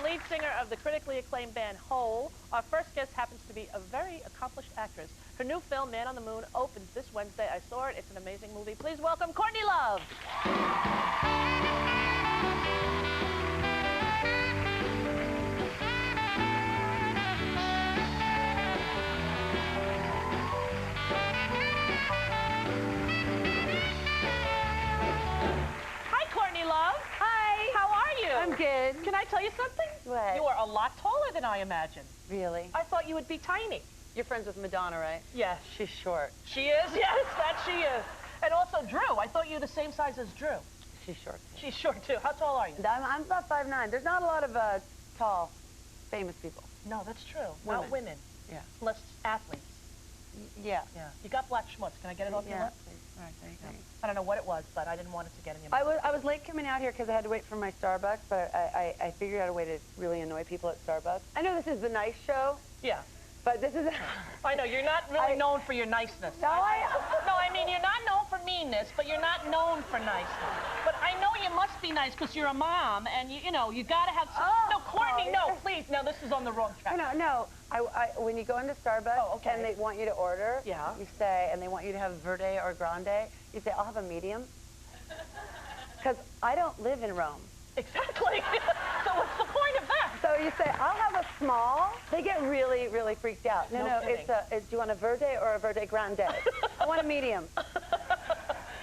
lead singer of the critically acclaimed band Hole. Our first guest happens to be a very accomplished actress. Her new film, Man on the Moon, opens this Wednesday. I saw it. It's an amazing movie. Please welcome Courtney Love. I'm good. Can I tell you something? What? You are a lot taller than I imagined. Really? I thought you would be tiny. You're friends with Madonna, right? Yes. She's short. She is? Yes, that she is. And also Drew. I thought you were the same size as Drew. She's short, too. She's short, too. How tall are you? I'm about 5'9". There's not a lot of tall, famous people. No, that's true. Women. Not women. Yeah. Unless athletes. Yeah. Yeah. You got black schmutz. Can I get it off your lip? Please. All right, there you go. I don't know what it was, but I didn't want it to get in your mouth. I was late coming out here because I had to wait for my Starbucks, but I figured out a way to really annoy people at Starbucks. I know this is the nice show. Yeah. But this is... I know, you're not really known for your niceness. No, No, I mean, you're not known for meanness, but you're not known for niceness. But I know you must be nice because you're a mom, and you know, you gotta have some... Oh, no, Courtney, no, please. No, this is on the wrong track. No. When you go into Starbucks and they want you to order, yeah. You say, and they want you to have verde or grande, you say, I'll have a medium. Because I don't live in Rome. Exactly. So what's the point of that? So you say, I'll have a small. They get really, really freaked out. No, kidding. do you want a verde or a verde grande? I want a medium.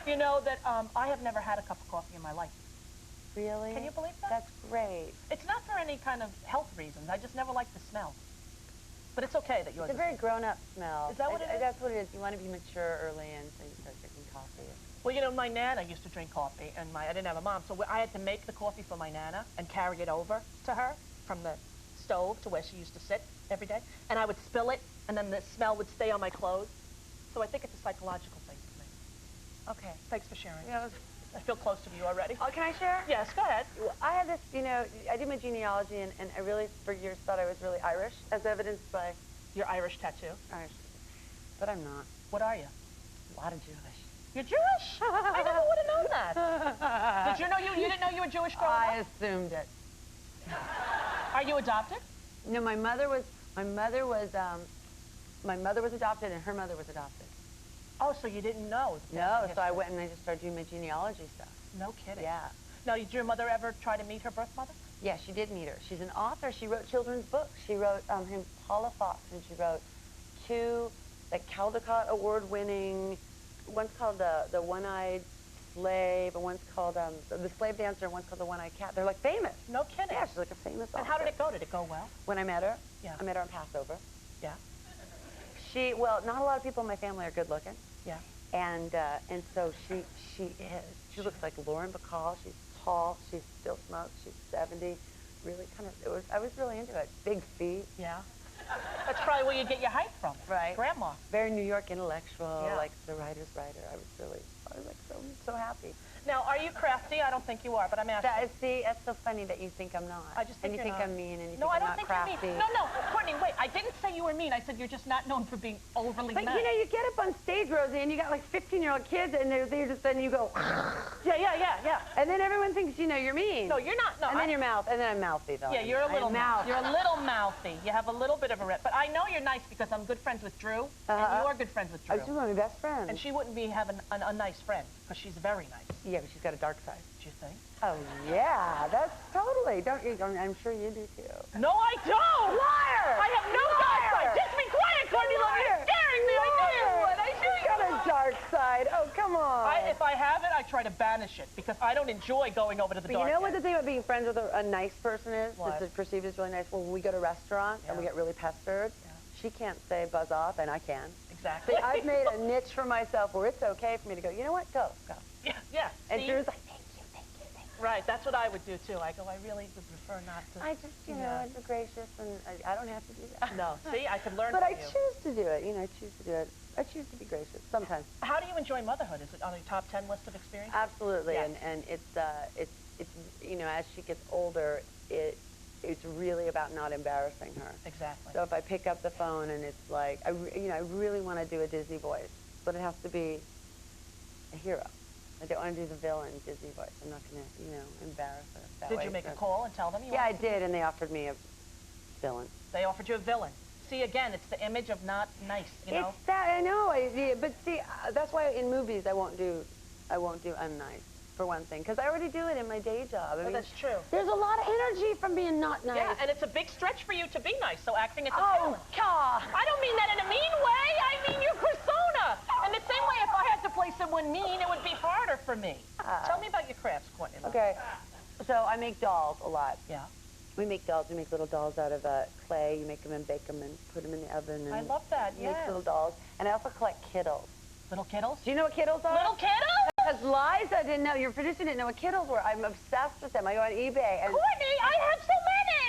You know that I have never had a cup of coffee in my life. Really? Can you believe that? That's great. It's not for any kind of health reasons. I just never like the smell. But it's okay that yours It's a very grown-up smell. Is that what it is? That's what it is. You want to be mature early, and so you start drinking coffee. Well, you know, my Nana used to drink coffee, and I didn't have a mom, so I had to make the coffee for my Nana and carry it over to her from the stove to where she used to sit every day. And I would spill it, and then the smell would stay on my clothes. So I think it's a psychological thing for me. Okay, thanks for sharing. Yeah, I feel close to you already. Oh, can I share? Yes, go ahead. I had this, you know, I did my genealogy, and I really, for years, thought I was really Irish, as evidenced by... Your Irish tattoo. Irish. But I'm not. What are you? A lot of Jewish. You're Jewish? I never would have known that. Did you know you didn't know you were Jewish growing up? I assumed it. Are you adopted? No, my mother was adopted, and her mother was adopted. Oh, so you didn't know? No, so I went and I just started doing my genealogy stuff. No kidding. Yeah. Now, did your mother ever try to meet her birth mother? Yeah, she did meet her. She's an author. She wrote children's books. She wrote Paula Fox, and she wrote two Caldecott award-winning. One's called the One-Eyed Slave, and one's called the Slave Dancer, and one's called the One-Eyed Cat. They're like famous. No kidding. Yeah, she's like a famous author. And how did it go? Did it go well? When I met her, yeah. I met her on Passover. Yeah. Well, not a lot of people in my family are good looking. Yeah. And so she is. She looks like Lauren Bacall. She's tall. She still smokes. She's 70. Really kind of. I was really into it. Big feet. Yeah. That's probably where you get your height from. Right. Grandma. Very New York intellectual. Yeah. Like the writer's writer. I was like so happy. Now, are you crafty? I don't think you are, but I'm asking. See, that's so funny that you think I'm not. I just think and you think not. I'm mean, and you no, think I don't I'm not think crafty. You're mean. No, Courtney, wait. I didn't say you were mean. I said you're just not known for being overly But nice. you know, you get up on stage, Rosie, and you got like 15-year-old kids, and they're just then you go. Yeah. And then everyone thinks you're mean. No, you're not. No. And then you're mouthy. And then I'm mouthy though. Yeah, you're a little mouthy. You're a little mouthy. You have a little bit of a rep. But I know you're nice because I'm good friends with Drew, and you are good friends with Drew. She's one of my best friends. And she wouldn't be having an unnice friend because she's very nice. Yeah, but she's got a dark side. Do you think? Oh yeah, that's totally. Don't you? I'm sure you do too. No, I don't. Liar! I have no dark side. Just be quiet, Courtney. You're scaring me. I knew you would. I knew you got a dark side. Oh, come on. If I have it, I try to banish it because I don't enjoy going over to the dark. You know what the thing about being friends with a nice person is? What? That's perceived as really nice. When we go to restaurants and we get really pestered, she can't say buzz off, and I can. Exactly. See, I've made a niche for myself where it's okay for me to go, you know what? Go. Yeah. And see? Drew's like, thank you. Right, that's what I would do too. I go, I really would prefer not to. I just, you know, I'm gracious, and I don't have to do that. No, see, I could learn but from you. But I choose to do it. You know, I choose to do it. I choose to be gracious sometimes. How do you enjoy motherhood? Is it on your top 10 list of experiences? Absolutely, yes. and it's you know, as she gets older, it's really about not embarrassing her. Exactly. So if I pick up the phone and it's like, I really want to do a Disney voice, but it has to be a hero. I don't want to do the villain Disney voice. I'm not going to, embarrass her that way. Did you make a call and tell them you Yeah, I wanted did, and they offered me a villain. They offered you a villain. See, again, it's the image of not nice, you know? It's that, I know, but see, that's why in movies I won't do unnice, for one thing, because I already do it in my day job. I mean, that's true. There's a lot of energy from being not nice. Yeah, and it's a big stretch for you to be nice, so acting is a Oh, talent. God. I don't mean that in a mean way. I mean your persona. And the same way, if I had to play someone mean, it would be harder for me. Tell me about your crafts, Courtney. Okay, so I make dolls a lot. Yeah. We make dolls. We make little dolls out of clay. You make them and bake them and put them in the oven. And I love that, yes. Make little dolls. And I also collect Kiddles. Little Kiddles? Do you know what Kiddles are? Little Kiddles? Because Liza didn't know. Your producer didn't know what Kiddles were. I'm obsessed with them. I go on eBay. And Courtney, I have so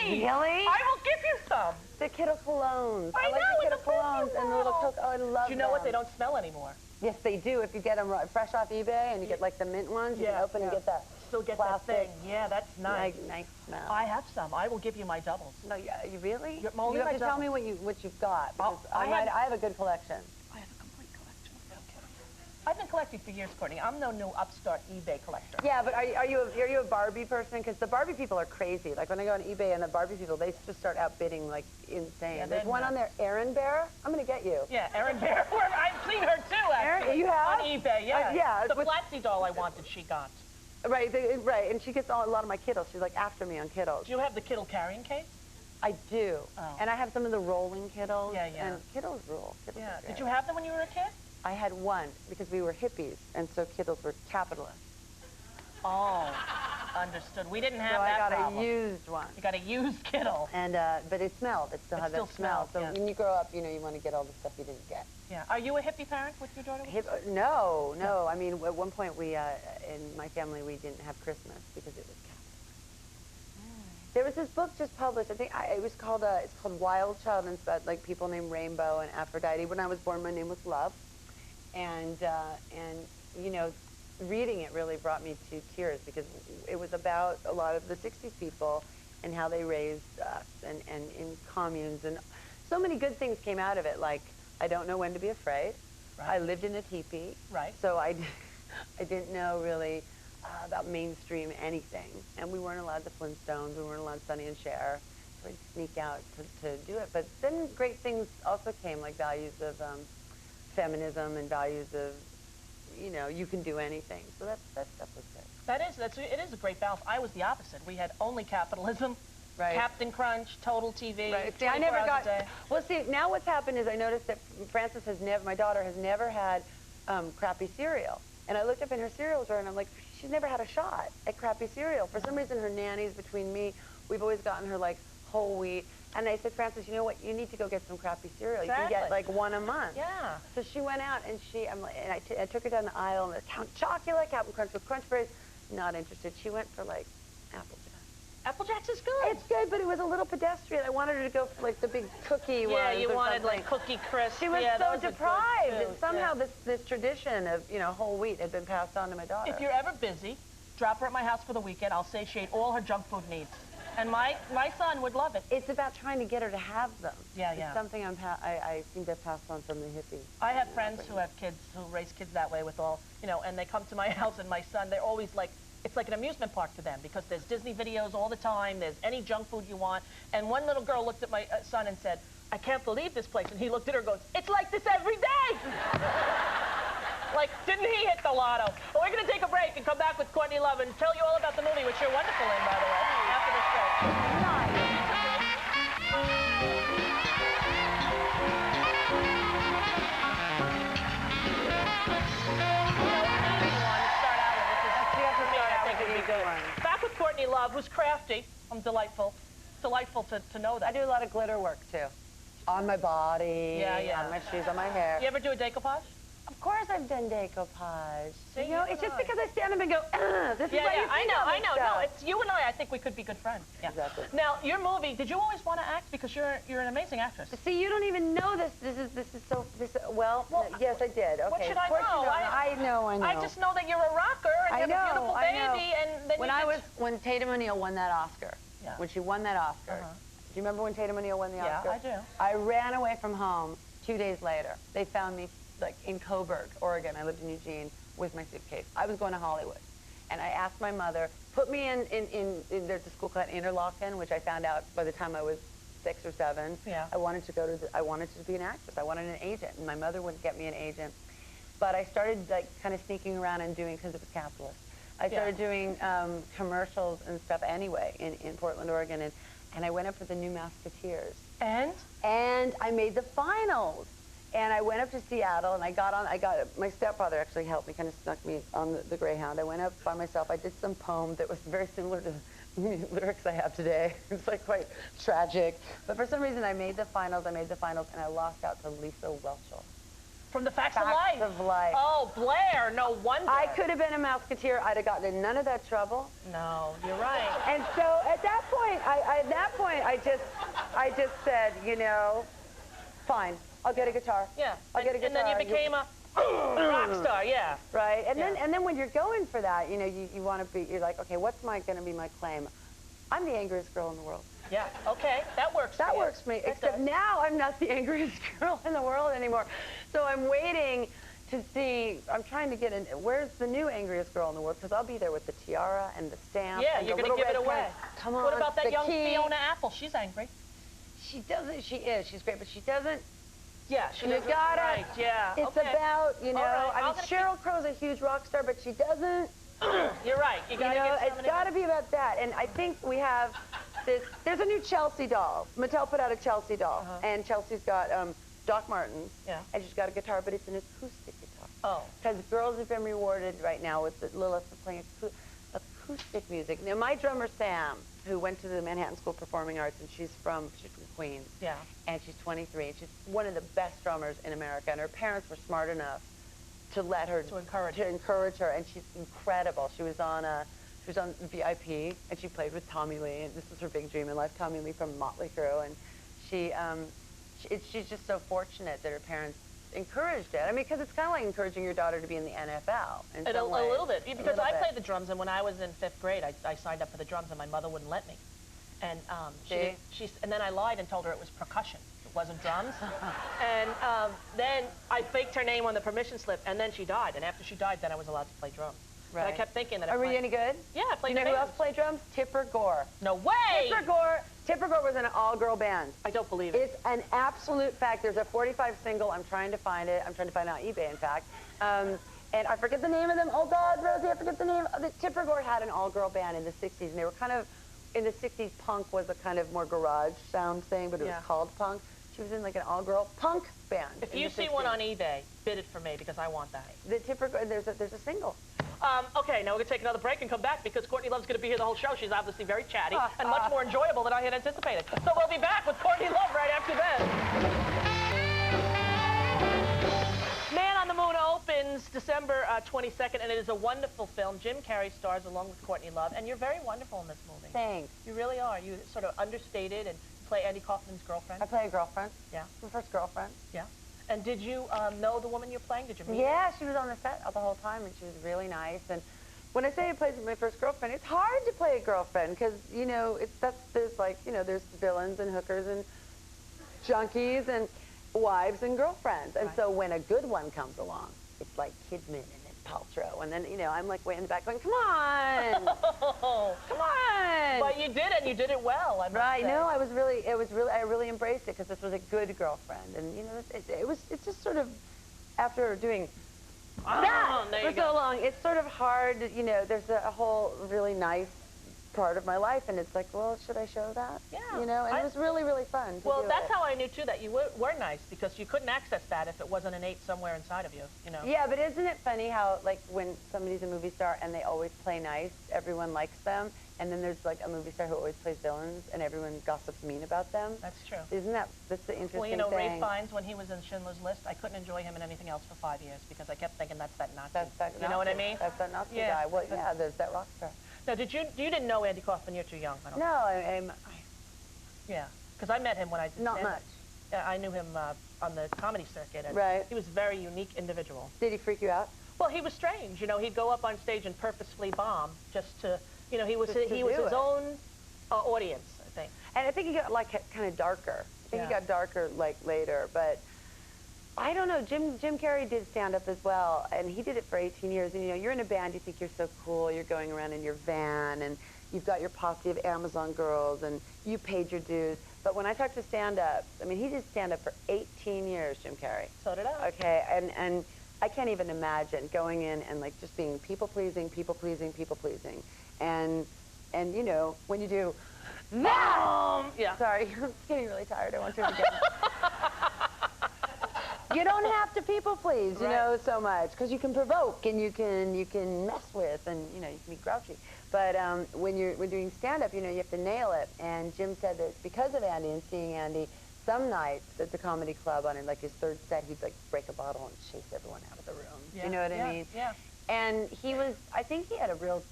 many. Really? I will give you some. the Kiddle colognes. I like know, the in Kiddle the perfume colognes and the little bottle. coke. Oh, I love Do you know them. what? They don't smell anymore. Yes, they do. If you get them fresh off eBay and you get like the mint ones, you can open and get that. Still get plastic, that thing. Yeah, that's nice. Nice smell. I have some. I will give you my doubles. No, yeah, you really? Only You my have to tell doubles. me what you've got. Because I I have a good collection. I have a complete collection. Okay. I've been collecting for years, Courtney. I'm no new upstart eBay collector. Yeah, but are you a Barbie person? Because the Barbie people are crazy. Like when I go on eBay and the Barbie people, they just start outbidding like insane. Yeah, There's one on there, Erin Bear. I'm gonna get you. Yeah, Erin Bear. I've seen her too, actually. Erin, you have? On eBay, yeah. Yeah. The Flatsy doll I wanted, she got. Right, right. And she gets a lot of my Kiddles. She's like after me on Kiddles. Do you have the Kiddle carrying case? I do. Oh. And I have some of the rolling Kiddles. Yeah, yeah. And Kiddles rule. Kiddles Yeah. are Did great. you have them when you were a kid? I had one because we were hippies, and so Kiddles were capitalists. Oh, understood. We didn't have So I that got problem. a used one. You got a used Kiddle. And but it smelled. It still had still that smell. smelled, So yeah. when you grow up, you want to get all the stuff you didn't get. Yeah. Are you a hippie parent with your daughter? No. I mean, at one point we, in my family, we didn't have Christmas because it was Catholic. There was this book just published. I think it was called. It's called Wild Child, and it's about like people named Rainbow and Aphrodite. When I was born, my name was Love, and reading it really brought me to tears because it was about a lot of the 60s people and how they raised us and in communes, and so many good things came out of it, like I don't know when to be afraid. Right. I lived in a teepee. Right. So I didn't know really about mainstream anything. And we weren't allowed the Flintstones. We weren't allowed Sonny and Cher. So I'd sneak out to do it. But then great things also came, like values of feminism and values of, you can do anything. So that stuff was good. It is a great balance. I was the opposite. We had only capitalism. Right. Captain Crunch, Total TV. Right. See, I 24 never hours got. a day. Well, see, now what's happened is I noticed that my daughter has never had crappy cereal. And I looked up in her cereal drawer and I'm like, she's never had a shot at crappy cereal. For some reason, her nannies, between me, we've always gotten her like whole wheat. And I said, Frances, you know what? You need to go get some crappy cereal. Exactly. You can get like one a month. Yeah. So she went out and I took her down the aisle and there's Count Chocula, Captain Crunch with Crunch Berries. Not interested. She went for like Applejack. Applejack's is good. It's good, but it was a little pedestrian. I wanted her to go for like the big cookie ones. Yeah, you or wanted something. like Cookie Crisp. She was yeah, so those are good, deprived, too. and somehow Yeah. this tradition of whole wheat had been passed on to my daughter. If you're ever busy, drop her at my house for the weekend. I'll satiate all her junk food needs. And my son would love it. It's about trying to get her to have them. Yeah, It's yeah. something I seem to have passed on from the hippie. I have friends who have kids, who raise kids that way with all, and they come to my house and my son, they're always like, it's like an amusement park to them because there's Disney videos all the time, there's any junk food you want. And one little girl looked at my son and said, I can't believe this place. And he looked at her and goes, it's like this every day. Like, didn't he hit the lotto? Well, we're going to take a break and come back with Courtney Love and tell you all about the movie, which you're wonderful in, by the way, after this break. Back with Courtney Love, who's crafty. I'm delightful. Delightful to know that. I do a lot of glitter work too. On my body, Yeah. on my shoes, on my hair. You ever do a decoupage? Of course I've done decoupage. See, You know, you it's and just I. because I stand up and go, this is Yeah, what yeah, you think I know. No, stuff. it's you and I think we could be good friends. Yeah. Exactly. Now, your movie, did you always want to act? Because you're an amazing actress. See, you don't even know this. Well, yes, I did. Okay. What should of I course know? You know. I know. I just know that you're a rocker and you have a beautiful I know. baby, and then When Tatum O'Neal won that Oscar, Yeah. when she won that Oscar, Uh-huh. do you remember when Tatum O'Neal won the Oscar? Yeah, I do. I ran away from home 2 days later. They found me like in Coburg, Oregon. I lived in Eugene, with my suitcase. I was going to Hollywood. And I asked my mother, put me in there's a school called Interlochen, which I found out by the time I was 6 or 7. Yeah. I wanted to be an actress. I wanted an agent, and my mother wouldn't get me an agent. But I started like kind of sneaking around and doing, because it was capitalist. I started doing commercials and stuff anyway in Portland, Oregon, and I went up for the New Musketeers. And? And I made the finals. And I went up to Seattle, and my stepfather actually helped me, kind of snuck me on the Greyhound. I went up by myself. I did some poem that was very similar to the lyrics I have today. It's like quite tragic. But for some reason, I made the finals, and I lost out to Lisa Whelchel. From the Facts of Life. Facts of Life. Oh, Blair, no wonder. I could have been a Musketeer. I'd have gotten in none of that trouble. No, you're right. And so at that point, I just said, you know, fine, I'll get a guitar. Yeah. I'll get a guitar. And then you became a rock star, yeah. Right. And then when you're going for that, you know, you want to be, you're like, okay, what's going to be my claim? I'm the angriest girl in the world. Yeah, okay, that works. That works for me, except now I'm not the angriest girl in the world anymore. So I'm waiting to see, I'm trying to get in, where's the new angriest girl in the world? Because I'll be there with the tiara and the stamp. Yeah, and you're the going to give it red away. pen. Come on, what about that young key. Fiona Apple? She's angry. She doesn't, she's great, but she doesn't. Yeah, she You got it. Right, yeah. It's okay. about, you know, right, I mean, Sheryl Crow's a huge rock star, but she doesn't. You're right. You got to get it's got to be about that. And I think we have this, there's a new Chelsea doll. Mattel put out a Chelsea doll, and Chelsea's got Doc Martens, and she's got a guitar, but it's an acoustic guitar. Oh. Because girls have been rewarded right now with Lilith playing acoustic music. Now, my drummer, Sam, who went to the Manhattan School of Performing Arts, and she's from Queens. Yeah. And she's 23, and she's one of the best drummers in America, and her parents were smart enough to let her, to encourage her, and she's incredible. She was on VIP, and she played with Tommy Lee, and this was her big dream in life, Tommy Lee from Motley Crue, and she's just so fortunate that her parents encouraged it. I mean, because it's kind of like encouraging your daughter to be in the NFL. In some ways. A little bit, because I played the drums, and when I was in 5th grade, I signed up for the drums, and my mother wouldn't let me. And and then I lied and told her it was percussion. It wasn't drums. And then I faked her name on the permission slip, and then she died. And after she died, then I was allowed to play drums. Right. But I kept thinking that. Were you any good? Yeah, I played. You know who else played drums? Tipper Gore. No way. Tipper Gore was an all-girl band. I don't believe it. It's an absolute fact. There's a 45 single. I'm trying to find it. I'm trying to find it on eBay, in fact. And I forget the name of them. Oh God, Rosie, I forget the name. Tipper Gore had an all-girl band in the 60s, and they were kind of. In the 60s, punk was a kind of more garage sound thing, but it was called punk. She was in like an all-girl punk band. If you see one on eBay, bid it for me because I want that. The Tipper, there's a single. Okay, now we're going to take another break and come back because Courtney Love's going to be here the whole show. She's obviously very chatty and much more enjoyable than I had anticipated. So we'll be back with Courtney Love right after this. Man on the Moon opens December 22nd, and it is a wonderful film. Jim Carrey stars along with Courtney Love, and you're very wonderful in this movie. Thanks. You really are. You sort of understated and play Andy Kaufman's girlfriend. I play a girlfriend. Yeah. My first girlfriend. Yeah. And did you know the woman you're playing? Did you meet her? Yeah, she was on the set the whole time, and she was really nice. And when I say I played my first girlfriend, it's hard to play a girlfriend because, you know, there's villains and hookers and junkies and wives and girlfriends. And so when a good one comes along, it's like Kidman and then Paltrow. And then, you know, I'm like way in the back going, come on. Come on. But you did it, and you did it well, I must say. No, I really embraced it because this was a good girlfriend. And, you know, it's just sort of, after doing that for so long, it's sort of hard, you know, there's a whole really nice part of my life, and it's like, well, should I show that? Yeah. You know, and it was really, really fun to Well, do that's it. how I knew, too, that you were nice, because you couldn't access that if it wasn't innate somewhere inside of you, you know? Yeah, but isn't it funny how, like, when somebody's a movie star and they always play nice, everyone likes them, and then there's, like, a movie star who always plays villains, and everyone gossips mean about them? That's true. That's the interesting thing? Well, you know, Ray Fiennes, when he was in Schindler's List, I couldn't enjoy him in anything else for 5 years, because I kept thinking that's that Nazi. That's that you know what I mean? That's that Nazi guy. Well, yeah, there's that rock star. Now, you didn't know Andy Kaufman? You're too young. I don't No, yeah, because I met him when I did not stand-up. much. Yeah, I knew him on the comedy circuit, and he was a very unique individual. Did he freak you out? Well, he was strange. You know, he'd go up on stage and purposefully bomb just to, you know, he was his own audience, I think. And I think he got like kind of darker. I think he got darker like later, but I don't know. Jim Carrey did stand-up as well, and he did it for 18 years. And, you know, you're in a band, you think you're so cool. You're going around in your van, and you've got your posse of Amazon girls, and you paid your dues. But when I talk to stand-ups, I mean, he did stand-up for 18 years, Jim Carrey. So did I. Okay, and I can't even imagine going in and, like, just being people-pleasing, people-pleasing, people-pleasing. And, you know, when you do that, yeah. Sorry, I'm getting really tired. I want to do it again. You don't have to people please, you know, so much, because you can provoke and you can mess with, and you know, you can be grouchy. But when you're doing stand-up, you know, you have to nail it. And Jim said that because of Andy and seeing Andy, some nights at the comedy club on like his third set, he'd like break a bottle and chase everyone out of the room. Yeah. Do you know what I mean? Yeah. And he was, I think he had a real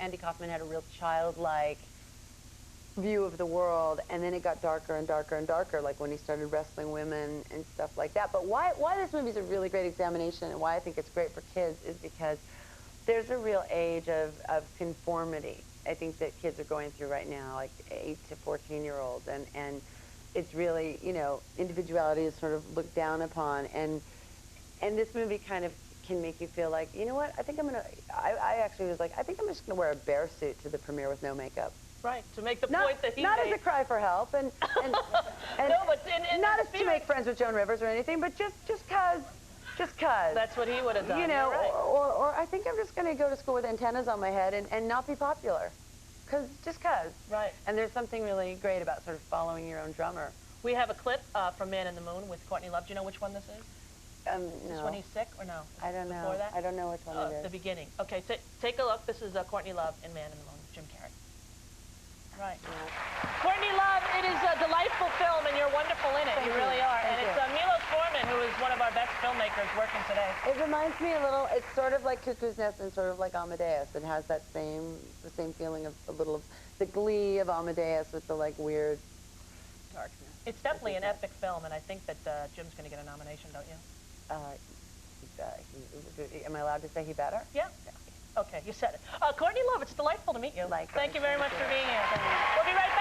Andy Kaufman had a real childlike view of the world, and then it got darker and darker and darker, like when he started wrestling women and stuff like that. But why this movie is a really great examination, and why I think it's great for kids, is because there's a real age of conformity, I think, that kids are going through right now, like 8 to 14-year-olds, and it's really, you know, individuality is sort of looked down upon, and this movie kind of can make you feel like, you know what, I think I'm gonna, I actually was like, I think I'm just gonna wear a bear suit to the premiere with no makeup. Right, to make the point that he not made. as a cry for help, and no, but in not as to make friends with Joan Rivers or anything, but just cause. That's what he would have done. You know, right. or I think I'm just going to go to school with antennas on my head and not be popular, just cause. Right. And there's something really great about sort of following your own drummer. We have a clip from Man in the Moon with Courtney Love. Do you know which one this is? No. This when he's sick, or no? I don't know. Before that? I don't know which one it is. The beginning. Okay, take a look. This is Courtney Love in Man in the Moon, Jim Carrey. Right. Courtney Love, it is a delightful film, and you're wonderful in it. You really are. And it's Milos Forman, who is one of our best filmmakers working today. It reminds me a little, it's sort of like Cuckoo's Nest and sort of like Amadeus. It has that the same feeling of a little of the glee of Amadeus with the like weird darkness. It's definitely an epic film, and I think that Jim's going to get a nomination, don't you? Am I allowed to say he better? Yeah. Okay, you said it. Courtney Love, it's delightful to meet you. Likewise. Thank you very much for being here. We'll be right back.